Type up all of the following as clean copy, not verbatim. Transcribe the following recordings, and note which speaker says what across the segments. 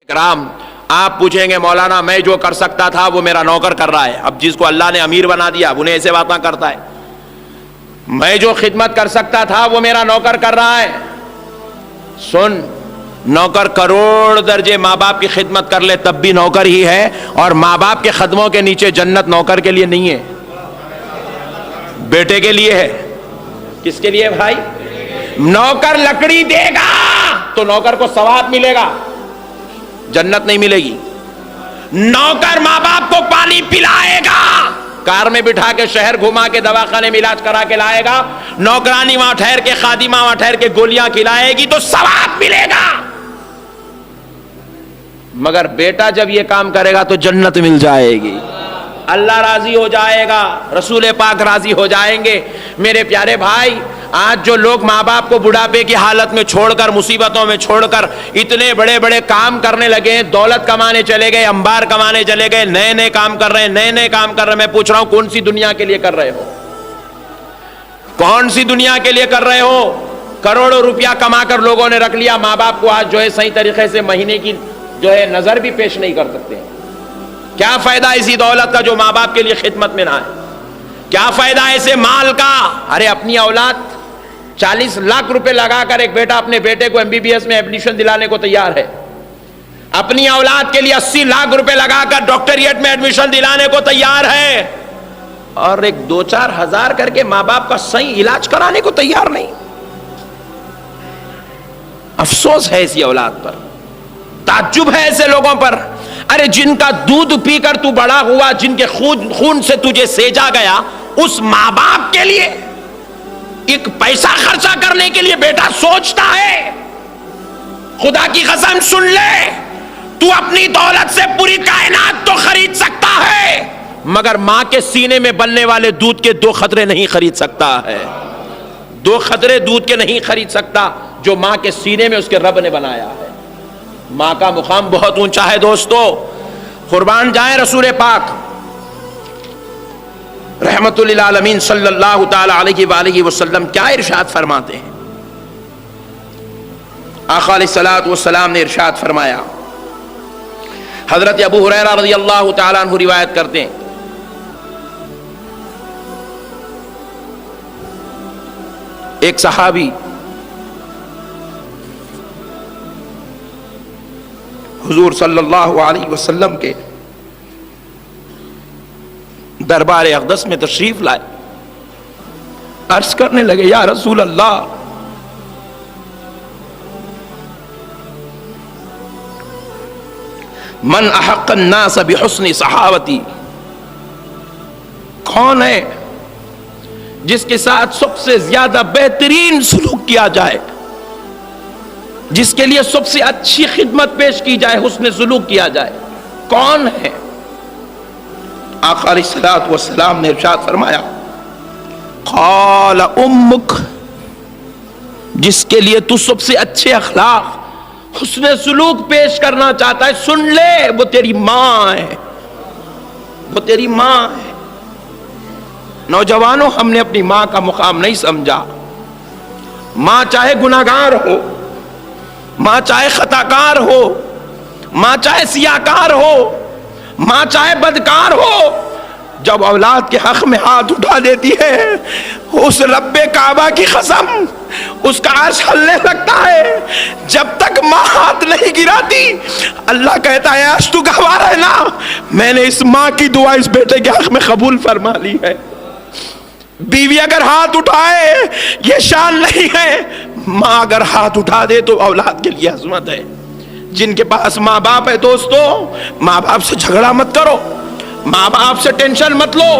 Speaker 1: کرام آپ پوچھیں گے مولانا میں جو کر سکتا تھا وہ میرا نوکر کر رہا ہے. اب جس کو اللہ نے امیر بنا دیا اب انہیں ایسے باتیں کرتا ہے. میں جو خدمت کر سکتا تھا وہ میرا نوکر کر رہا ہے. سن، نوکر کروڑ درجے ماں باپ کی خدمت کر لے تب بھی نوکر ہی ہے، اور ماں باپ کے قدموں کے نیچے جنت نوکر کے لیے نہیں ہے، بیٹے کے لیے ہے. کس کے لیے بھائی؟ نوکر لکڑی دے گا تو نوکر کو ثواب ملے گا، جنت نہیں ملے گی. نوکر ماں باپ کو پانی پلائے گا، کار میں بٹھا کے شہر گھما کے دواخانے میں علاج کرا کے لائے گا، نوکرانی وہاں ٹھہر کے، خادمہ وہاں ٹھہر کے گولیاں کھلائے گی تو ثواب ملے گا. مگر بیٹا جب یہ کام کرے گا تو جنت مل جائے گی، اللہ راضی ہو جائے گا، رسول پاک راضی ہو جائیں گے. میرے پیارے بھائی، آج جو لوگ ماں باپ کو بڑھاپے کی حالت میں چھوڑ کر، مصیبتوں میں چھوڑ کر اتنے بڑے بڑے کام کرنے لگے ہیں، دولت کمانے چلے گئے، انبار کمانے چلے گئے، نئے نئے کام کر رہے ہیں، نئے نئے کام کر رہے ہیں. میں پوچھ رہا ہوں کون سی دنیا کے لیے کر رہے ہو؟ کون سی دنیا کے لیے کر رہے ہو؟ کروڑوں روپیہ کما کر لوگوں نے رکھ لیا، ماں باپ کو آج جو ہے صحیح طریقے سے مہینے کی جو ہے نظر بھی پیش نہیں کر سکتے. کیا فائدہ اسی دولت کا جو ماں باپ کے لیے خدمت میں نہ ہے؟ کیا فائدہ ایسے مال کا؟ ارے اپنی اولاد 40 لاکھ روپے لگا کر ایک بیٹا اپنے بیٹے کو MBBS میں ایڈمیشن دلانے کو تیار ہے، اپنی اولاد کے لیے 80 لاکھ روپے لگا کر ڈاکٹریٹ میں ایڈمیشن دلانے کو تیار ہے، اور ایک 2-4 ہزار کر کے ماں باپ کا صحیح علاج کرانے کو تیار نہیں. افسوس ہے اسی اولاد پر، تعجب ہے ایسے لوگوں پر. ارے جن کا دودھ پی کر تو بڑا ہوا، جن کے خون سے تجھے سینچا گیا، اس ماں باپ کے لیے ایک پیسہ خرچہ کرنے کے لیے بیٹا سوچتا ہے؟ خدا کی قسم سن لے، تو اپنی دولت سے پوری کائنات تو خرید سکتا ہے، مگر ماں کے سینے میں بننے والے دودھ کے 2 قطرے نہیں خرید سکتا ہے. 2 قطرے دودھ کے نہیں خرید سکتا جو ماں کے سینے میں اس کے رب نے بنایا ہے. ماں کا مقام بہت اونچا ہے دوستو. قربان جائیں رسول پاک رحمت للعالمین صلی اللہ تعالی علیہ وآلہ وسلم کیا ارشاد فرماتے ہیں؟ آقا علیہ الصلوۃ والسلام نے ارشاد فرمایا، حضرت ابو ہریرہ رضی اللہ تعالی عنہ روایت کرتے ہیں، ایک صحابی حضور صلی اللہ علیہ وسلم کے دربار اقدس میں تشریف لائے، عرض کرنے لگے یا رسول اللہ، من احق الناس بحسن صحابتی، کون ہے جس کے ساتھ سب سے زیادہ بہترین سلوک کیا جائے، جس کے لیے سب سے اچھی خدمت پیش کی جائے، حسن سلوک کیا جائے، کون ہے؟ آقا علیہ الصلوۃ والسلام نے ارشاد فرمایا، قال امک، جس کے لیے تو سب سے اچھے اخلاق، حسن سلوک پیش کرنا چاہتا ہے، سن لے، وہ تیری ماں ہے، وہ تیری ماں ہے. نوجوانوں، ہم نے اپنی ماں کا مقام نہیں سمجھا. ماں چاہے گناہگار ہو، ماں چاہے خطاکار ہو، ماں چاہے سیاکار ہو، ماں چاہے بدکار ہو، جب اولاد کے حق میں ہاتھ اٹھا دیتی ہے، اس رب کعبہ کی قسم اس کا عرش ہلنے لگتا ہے. جب تک ماں ہاتھ نہیں گراتی، اللہ کہتا ہے آج تو گواہ رہنا، میں نے اس ماں کی دعا اس بیٹے کے حق میں قبول فرما لی ہے. بیوی اگر ہاتھ اٹھائے یہ شان نہیں ہے، ماں اگر ہاتھ اٹھا دے تو اولاد کے لیے عظمت ہے. جن کے پاس ماں باپ ہے دوستو، ماں باپ سے جھگڑا مت کرو، ماں باپ سے ٹینشن مت لو،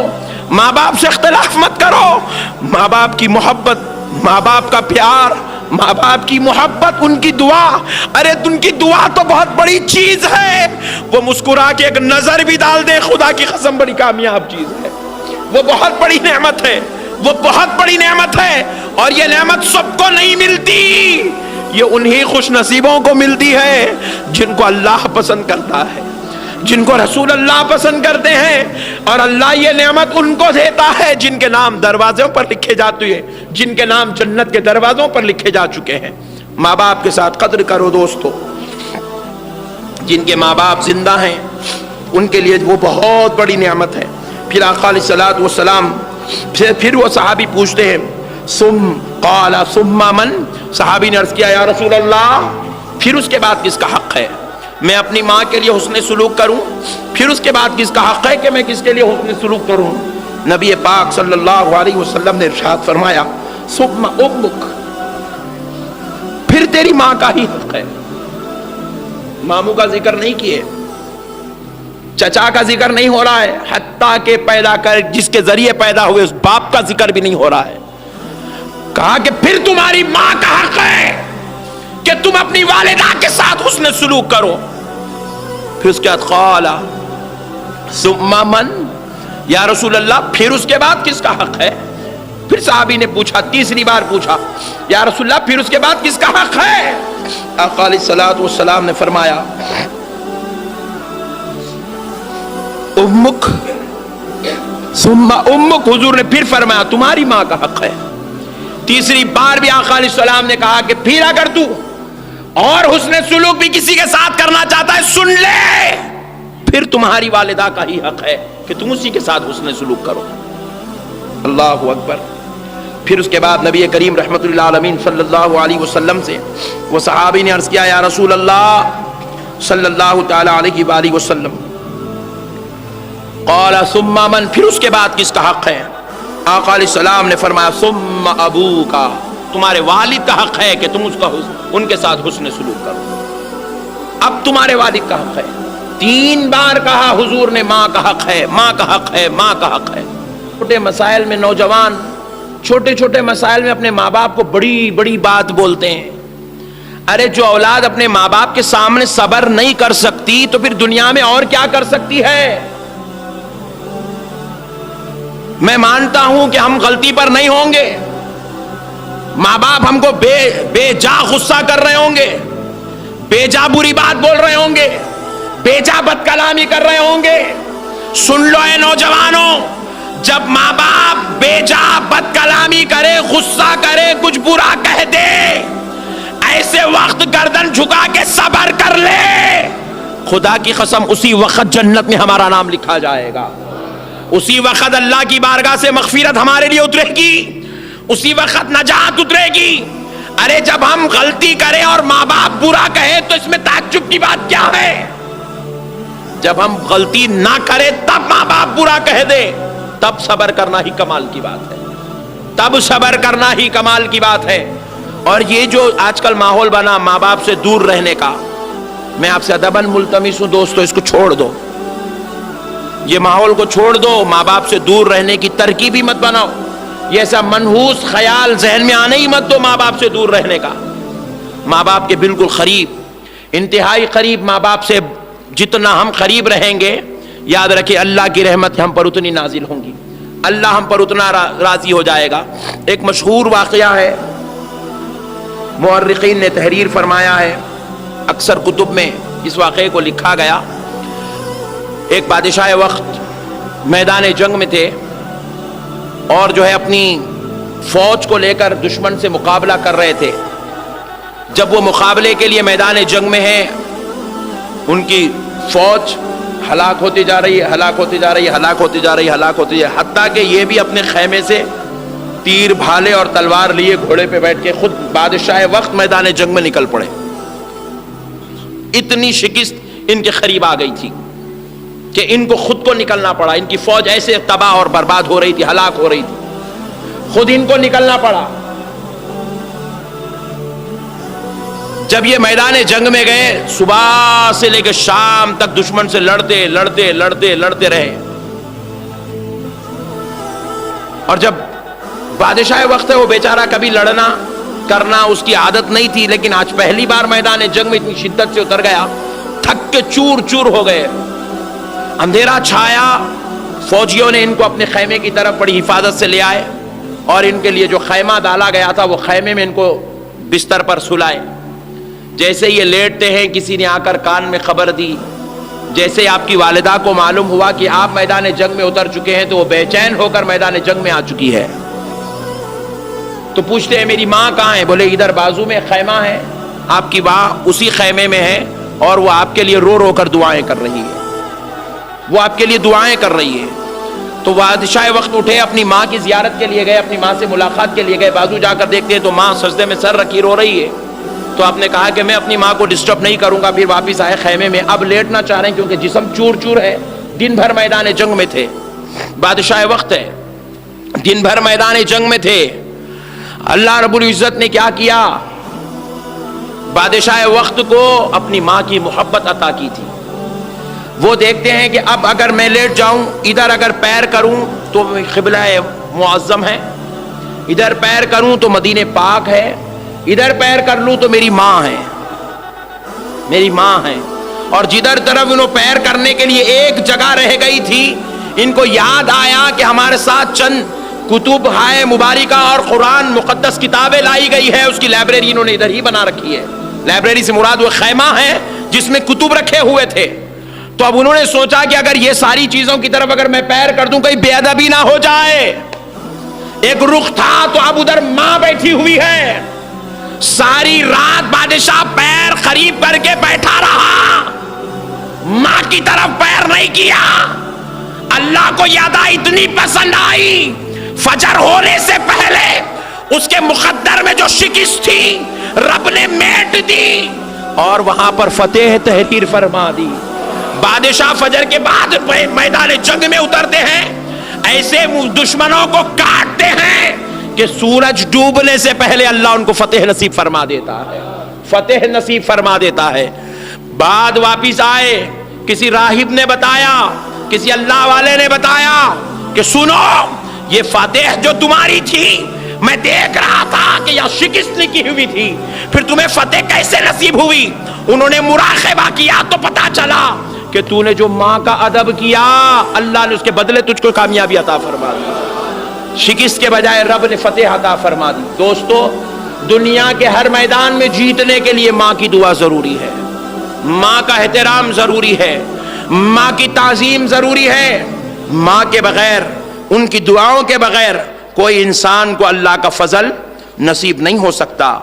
Speaker 1: ماں باپ سے اختلاف مت کرو. ماں باپ کی محبت، ماں باپ کا پیار، ماں باپ کی محبت، ان کی دعا، ارے ان کی دعا تو بہت بڑی چیز ہے. وہ مسکرا کے ایک نظر بھی ڈال دے، خدا کی قسم بڑی کامیاب چیز ہے. وہ بہت بڑی نعمت ہے، وہ بہت بڑی نعمت ہے، اور یہ نعمت سب کو نہیں ملتی. یہ انہی خوش نصیبوں کو ملتی ہے جن کو اللہ پسند کرتا ہے، جن کو رسول اللہ پسند کرتے ہیں. اور اللہ یہ نعمت ان کو دیتا ہے جن کے نام دروازوں پر لکھے جاتے ہیں، جن کے نام جنت کے دروازوں پر لکھے جا چکے ہیں. ماں باپ کے ساتھ قدر کرو دوستو. جن کے ماں باپ زندہ ہیں ان کے لیے وہ بہت بڑی نعمت ہے. پھر آقا علیہ الصلوۃ والسلام پھر وہ صحابی پوچھتے ہیں قال ثم من. صحابی نے عرض کیا یا رسول اللہ پھر اس کے بعد کس کا حق ہے؟ میں اپنی ماں کے لیے حسن سلوک کروں، پھر اس کے بعد کس کا حق ہے کہ میں کس کے لیے حسن سلوک کروں؟ نبی پاک صلی اللہ علیہ وسلم نے ارشاد فرمایا ثم امک، پھر تیری ماں کا ہی حق ہے. ماموں کا ذکر نہیں کیے، چچا کا ذکر نہیں ہو رہا ہے، حتیٰ کہ پیدا کر جس کے ذریعے پیدا ہوئے اس باپ کا ذکر بھی نہیں ہو رہا ہے. کہا کہ پھر تمہاری ماں کا حق ہے کہ تم اپنی والدہ کے ساتھ حسن سلوک کرو. پھر اس کے بعد قال ثم من، یا رسول اللہ پھر اس کے بعد کس کا حق ہے؟ پھر صحابی نے پوچھا، تیسری بار پوچھا یا رسول اللہ پھر اس کے بعد کس کا حق ہے؟ آقا علیہ الصلوۃ والسلام نے فرمایا امک ثم امک. حضور نے پھر فرمایا تمہاری ماں کا حق ہے. تیسری بار بھی آقا علیہ السلام نے کہا کہ پھر اگر تو اور حسن سلوک بھی کسی کے ساتھ کرنا چاہتا ہے سن لے، پھر تمہاری والدہ کا ہی حق ہے کہ تم اسی کے ساتھ حسن سلوک کرو. اللہ اکبر. پھر اس کے بعد نبی کریم رحمت اللہ عالمین صلی اللہ علیہ وسلم سے وہ صحابی نے عرض کیا یا رسول اللہ صلی اللہ تعالی علیہ وآلہ وسلم قال ثم من، پھر اس کے بعد کس کا حق ہے؟ آقا علیہ السلام نے فرمایا ثم ابوک، تمہارے والد کا حق ہے کہ تم ان کے ساتھ حسن سلوک کرو. اب تمہارے والد کا حق ہے. 3 بار کہا حضور نے ماں کا حق ہے، ماں کا حق ہے، ماں کا حق ہے. چھوٹے مسائل میں نوجوان چھوٹے چھوٹے مسائل میں اپنے ماں باپ کو بڑی بڑی بات بولتے ہیں. ارے جو اولاد اپنے ماں باپ کے سامنے صبر نہیں کر سکتی تو پھر دنیا میں اور کیا کر سکتی ہے؟ میں مانتا ہوں کہ ہم غلطی پر نہیں ہوں گے، ماں باپ ہم کو بے جا غصہ کر رہے ہوں گے، بے جا بری بات بول رہے ہوں گے، بے جا بد کلامی کر رہے ہوں گے. سن لو اے نوجوانوں، جب ماں باپ بے جا بد کلامی کرے، غصہ کرے، کچھ برا کہہ دے، ایسے وقت گردن جھکا کے صبر کر لے. خدا کی قسم اسی وقت جنت میں ہمارا نام لکھا جائے گا، اسی وقت اللہ کی بارگاہ سے مغفرت ہمارے لیے اترے گی، اسی وقت نجات اترے گی. ارے جب ہم غلطی کریں اور ماں باپ برا کہے تو اس میں تعجب کی بات کیا ہے؟ جب ہم غلطی نہ کریں تب ماں باپ برا کہہ دے، تب صبر کرنا ہی کمال کی بات ہے، تب صبر کرنا ہی کمال کی بات ہے. اور یہ جو آج کل ماحول بنا ماں باپ سے دور رہنے کا، میں آپ سے ادباً ملتمس ہوں دوستو، اس کو چھوڑ دو، یہ ماحول کو چھوڑ دو. ماں باپ سے دور رہنے کی ترکیب ہی مت بناؤ، یہ ایسا منحوس خیال ذہن میں آنے ہی مت دو ماں باپ سے دور رہنے کا. ماں باپ کے بالکل قریب، انتہائی قریب ماں باپ سے جتنا ہم قریب رہیں گے، یاد رکھیں اللہ کی رحمت ہم پر اتنی نازل ہوں گی، اللہ ہم پر اتنا راضی ہو جائے گا. ایک مشہور واقعہ ہے، مورخین نے تحریر فرمایا ہے، اکثر کتب میں اس واقعے کو لکھا گیا. ایک بادشاہ وقت میدان جنگ میں تھے اور جو ہے اپنی فوج کو لے کر دشمن سے مقابلہ کر رہے تھے. جب وہ مقابلے کے لیے میدان جنگ میں ہیں، ان کی فوج ہلاک ہوتی جا رہی ہے، ہلاک ہوتی جا رہی ہے، ہلاک ہوتی جا رہی ہے، ہلاک ہوتی جا رہی ہے، حتیٰ کہ یہ بھی اپنے خیمے سے تیر بھالے اور تلوار لیے گھوڑے پہ بیٹھ کے خود بادشاہ وقت میدان جنگ میں نکل پڑے. اتنی شکست ان کے قریب آ گئی تھی کہ ان کو خود کو نکلنا پڑا. ان کی فوج ایسے تباہ اور برباد ہو رہی تھی، ہلاک ہو رہی تھی، خود ان کو نکلنا پڑا. جب یہ میدان جنگ میں گئے، صبح سے لے کے شام تک دشمن سے لڑتے لڑتے لڑتے لڑتے رہے. اور جب بادشاہ وقت ہے، وہ بیچارہ کبھی لڑنا کرنا اس کی عادت نہیں تھی، لیکن آج پہلی بار میدان جنگ میں اتنی شدت سے اتر گیا، تھک کے چور چور ہو گئے. اندھیرا چھایا، فوجیوں نے ان کو اپنے خیمے کی طرف بڑی حفاظت سے لے آئے اور ان کے لیے جو خیمہ ڈالا گیا تھا وہ خیمے میں ان کو بستر پر سلائے. جیسے یہ لیٹتے ہیں، کسی نے آ کر کان میں خبر دی. جیسے آپ کی والدہ کو معلوم ہوا کہ آپ میدان جنگ میں اتر چکے ہیں تو وہ بے چین ہو کر میدان جنگ میں آ چکی ہے. تو پوچھتے ہیں میری ماں کہاں ہے؟ بولے ادھر بازو میں خیمہ ہے، آپ کی ماں اسی خیمے میں ہے، اور وہ آپ کے لیے رو رو کر دعائیں کر رہی ہے، وہ آپ کے لیے دعائیں کر رہی ہے۔ تو بادشاہ وقت اٹھے، اپنی ماں کی زیارت کے لیے گئے، اپنی ماں سے ملاقات کے لیے گئے، بازو جا کر دیکھتے ہیں تو ماں سجدے میں سر رکھی رو رہی ہے۔ تو آپ نے کہا کہ میں اپنی ماں کو ڈسٹرب نہیں کروں گا، پھر واپس آئے خیمے میں۔ اب لیٹنا چاہ رہے ہیں کیونکہ جسم چور چور ہے، دن بھر میدان جنگ میں تھے، بادشاہ وقت ہے، دن بھر میدان جنگ میں تھے۔ اللہ رب العزت نے کیا کیا؟ بادشاہ وقت کو اپنی ماں کی محبت عطا کی تھی۔ وہ دیکھتے ہیں کہ اب اگر میں لیٹ جاؤں، ادھر اگر پیر کروں تو قبلہ معظم ہے، ادھر پیر کروں تو مدینہ پاک ہے، ادھر پیر کر لوں تو میری ماں ہے، میری ماں ہے۔ اور جدھر طرف انہوں پیر کرنے کے لیے ایک جگہ رہ گئی تھی، ان کو یاد آیا کہ ہمارے ساتھ چند کتب ہائے مبارکہ اور قرآن مقدس کتابیں لائی گئی ہے، اس کی لائبریری انہوں نے ادھر ہی بنا رکھی ہے۔ لائبریری سے مراد وہ خیمہ ہے جس میں کتب رکھے ہوئے تھے۔ تو اب انہوں نے سوچا کہ اگر یہ ساری چیزوں کی طرف اگر میں پیر کر دوں کہیں بے ادبی نہ ہو جائے۔ ایک رخ تھا تو اب ادھر ماں بیٹھی ہوئی ہے، ساری رات بادشاہ پیر قریب کر کے بیٹھا رہا، ماں کی طرف پیر نہیں کیا۔ اللہ کو یہ ادا اتنی پسند آئی، فجر ہونے سے پہلے اس کے مقدر میں جو شکست تھی رب نے میٹ دی اور وہاں پر فتح تحریر فرما دی۔ بادشاہ فجر کے بعد میدان جنگ میں اترتے ہیں، ایسے دشمنوں کو کاٹتے ہیں کہ سورج ڈوبنے سے پہلے اللہ ان کو فتح نصیب فرما دیتا ہے، فتح نصیب فرما دیتا ہے۔ بعد واپس آئے، کسی راہب نے بتایا، کسی اللہ والے نے بتایا کہ سنو یہ فتح جو تمہاری تھی، میں دیکھ رہا تھا کہ یہ شکست لکھی ہوئی تھی، پھر تمہیں فتح کیسے نصیب ہوئی؟ انہوں نے مراقبہ کیا تو پتا چلا کہ تو نے جو ماں کا ادب کیا، اللہ نے اس کے بدلے تجھ کو کامیابی عطا فرما دی، شکست کے بجائے رب نے فتح عطا فرما دی۔ دوستو، دنیا کے ہر میدان میں جیتنے کے لیے ماں کی دعا ضروری ہے، ماں کا احترام ضروری ہے، ماں کی تعظیم ضروری ہے۔ ماں کے بغیر، ان کی دعاؤں کے بغیر کوئی انسان کو اللہ کا فضل نصیب نہیں ہو سکتا۔